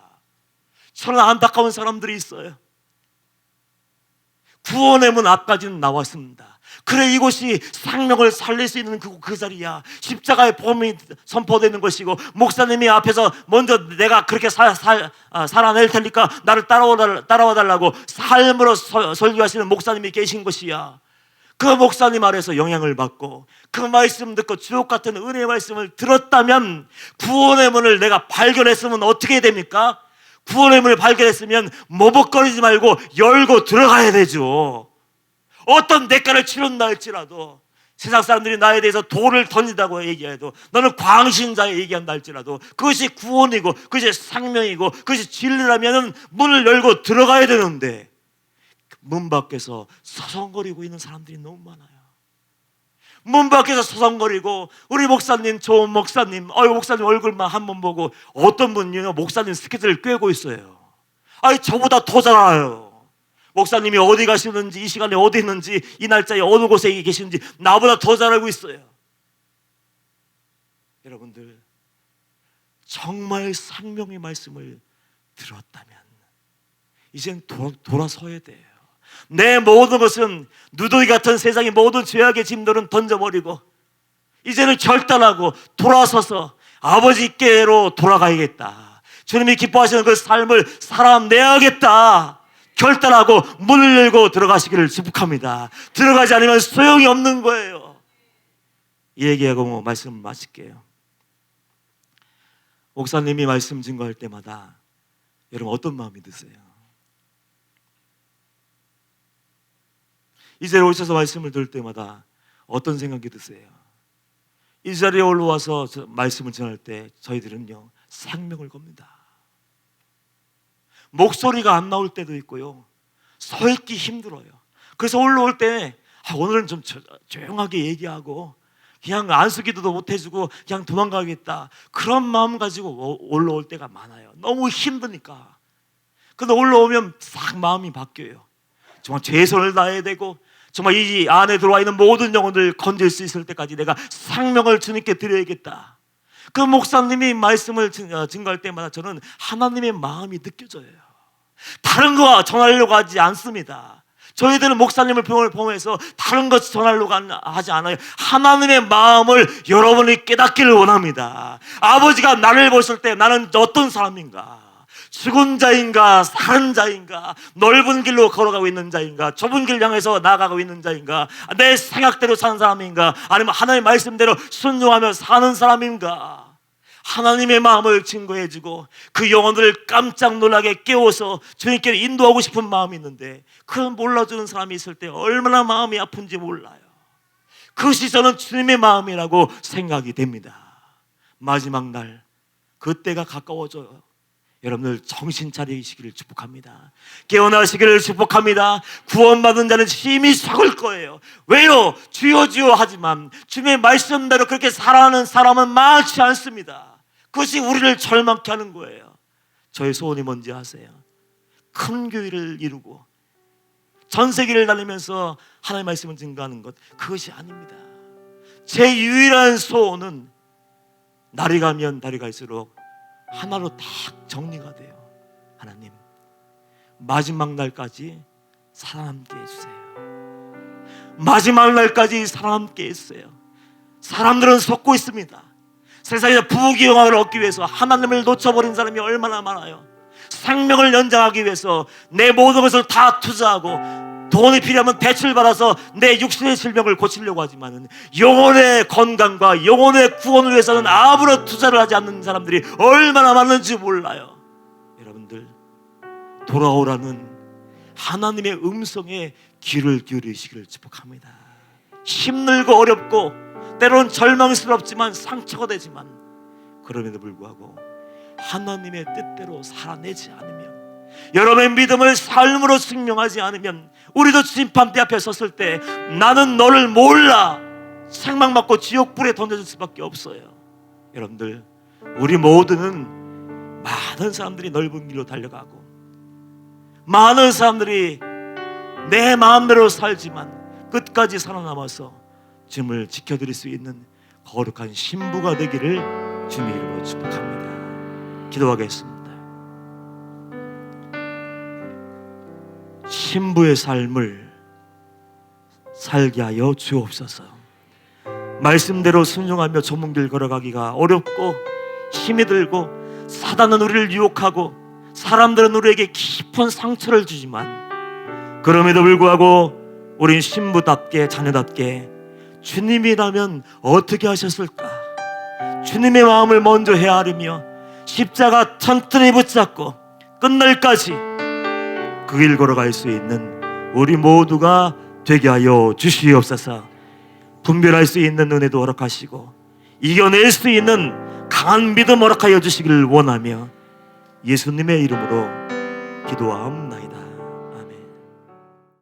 저는 안타까운 사람들이 있어요. 구원의 문 앞까지는 나왔습니다. 그래, 이곳이 생명을 살릴 수 있는 그 자리야. 십자가의 복음이 선포되는 것이고, 목사님이 앞에서 먼저 내가 그렇게 살아낼 테니까 나를 따라와 달라고 삶으로 설교하시는 목사님이 계신 것이야. 그 목사님 아래서 영향을 받고 그 말씀 듣고 주옥 같은 은혜의 말씀을 들었다면 구원의 문을 내가 발견했으면 어떻게 됩니까? 구원의 문을 발견했으면 머뭇거리지 말고 열고 들어가야 되죠. 어떤 대가를 치른다 할지라도, 세상 사람들이 나에 대해서 돌을 던진다고 얘기해도, 너는 광신자에 얘기한다 할지라도 그것이 구원이고 그것이 생명이고 그것이 진리라면 문을 열고 들어가야 되는데 문 밖에서 서성거리고 있는 사람들이 너무 많아요. 문 밖에서 서성거리고, 우리 목사님, 좋은 목사님, 목사님 얼굴만 한번 보고, 어떤 분이요 목사님 스케줄을 꿰고 있어요. 저보다 더 잘 알아요. 목사님이 어디 가시는지, 이 시간에 어디 있는지, 이 날짜에 어느 곳에 계시는지 나보다 더 잘 알고 있어요. 여러분들, 정말 생명의 말씀을 들었다면 이젠 돌아서야 돼요. 내 모든 것은, 누더기 같은 세상의 모든 죄악의 짐들은 던져버리고 이제는 결단하고 돌아서서 아버지께로 돌아가야겠다. 주님이 기뻐하시는 그 삶을 살아내야겠다. 결단하고 문을 열고 들어가시기를 축복합니다. 들어가지 않으면 소용이 없는 거예요. 이 얘기하고 말씀을 마칠게요. 목사님이 말씀 증거할 때마다 여러분 어떤 마음이 드세요? 이 자리에 오셔서 말씀을 들을 때마다 어떤 생각이 드세요? 이 자리에 올라와서 말씀을 전할 때 저희들은요 생명을 겁니다. 목소리가 안 나올 때도 있고요, 서 있기 힘들어요. 그래서 올라올 때 오늘은 좀 조용하게 얘기하고 그냥 안수기도도 못 해주고 그냥 도망가겠다, 그런 마음 가지고 올라올 때가 많아요. 너무 힘드니까. 근데 올라오면 싹 마음이 바뀌어요. 정말 최선을 다해야 되고, 정말 이 안에 들어와 있는 모든 영혼을 건질 수 있을 때까지 내가 생명을 주님께 드려야겠다. 그 목사님이 말씀을 증거할 때마다 저는 하나님의 마음이 느껴져요. 다른 거 전하려고 하지 않습니다. 저희들은 목사님을 포함해서 다른 것 전하려고 하지 않아요. 하나님의 마음을 여러분이 깨닫기를 원합니다. 아버지가 나를 보실 때 나는 어떤 사람인가? 죽은 자인가 사는 자인가, 넓은 길로 걸어가고 있는 자인가, 좁은 길 향해서 나아가고 있는 자인가, 내 생각대로 사는 사람인가, 아니면 하나님의 말씀대로 순종하며 사는 사람인가. 하나님의 마음을 증거해주고 그 영혼을 깜짝 놀라게 깨워서 주님께 인도하고 싶은 마음이 있는데 그걸 몰라주는 사람이 있을 때 얼마나 마음이 아픈지 몰라요. 그것이 저는 주님의 마음이라고 생각이 됩니다. 마지막 날 그때가 가까워져요. 여러분들 정신 차리시기를 축복합니다. 깨어나시기를 축복합니다. 구원받은 자는 힘이 썩을 거예요. 왜요? 주여 주여 하지만 주님의 말씀대로 그렇게 살아가는 사람은 많지 않습니다. 그것이 우리를 절망케 하는 거예요. 저의 소원이 뭔지 아세요? 큰 교회를 이루고 전 세계를 다니면서 하나님의 말씀을 증거하는 것, 그것이 아닙니다. 제 유일한 소원은 날이 가면 날이 갈수록 하나로 딱 정리가 돼요. 하나님, 마지막 날까지 살아남게 해주세요. 마지막 날까지 살아남게 해주세요. 사람들은 속고 있습니다. 세상에서 부귀영화를 얻기 위해서 하나님을 놓쳐버린 사람이 얼마나 많아요. 생명을 연장하기 위해서 내 모든 것을 다 투자하고 돈이 필요하면 대출 받아서 내 육신의 질병을 고치려고 하지만 영혼의 건강과 영혼의 구원을 위해서는 아무런 투자를 하지 않는 사람들이 얼마나 많은지 몰라요. 여러분들, 돌아오라는 하나님의 음성에 귀를 기울이시기를 축복합니다. 힘들고 어렵고 때로는 절망스럽지만 상처가 되지만 그럼에도 불구하고 하나님의 뜻대로 살아내지 않으면, 여러분의 믿음을 삶으로 증명하지 않으면 우리도 심판대 앞에 섰을 때 나는 너를 몰라 책망받고 지옥불에 던져질 수밖에 없어요. 여러분들, 우리 모두는 많은 사람들이 넓은 길로 달려가고 많은 사람들이 내 마음대로 살지만 끝까지 살아남아서 주님을 지켜드릴 수 있는 거룩한 신부가 되기를 주님의 이름으로 축복합니다. 기도하겠습니다. 신부의 삶을 살게 하여 주옵소서. 말씀대로 순종하며 좁은 길 걸어가기가 어렵고 힘이 들고 사단은 우리를 유혹하고 사람들은 우리에게 깊은 상처를 주지만 그럼에도 불구하고 우린 신부답게 자녀답게 주님이라면 어떻게 하셨을까? 주님의 마음을 먼저 헤아리며 십자가 튼튼히 붙잡고 끝날까지 그 길 걸어갈 수 있는 우리 모두가 되게 하여 주시옵소서. 분별할 수 있는 은혜도 허락하시고 이겨낼 수 있는 강한 믿음 허락하여 주시기를 원하며 예수님의 이름으로 기도하옵나이다.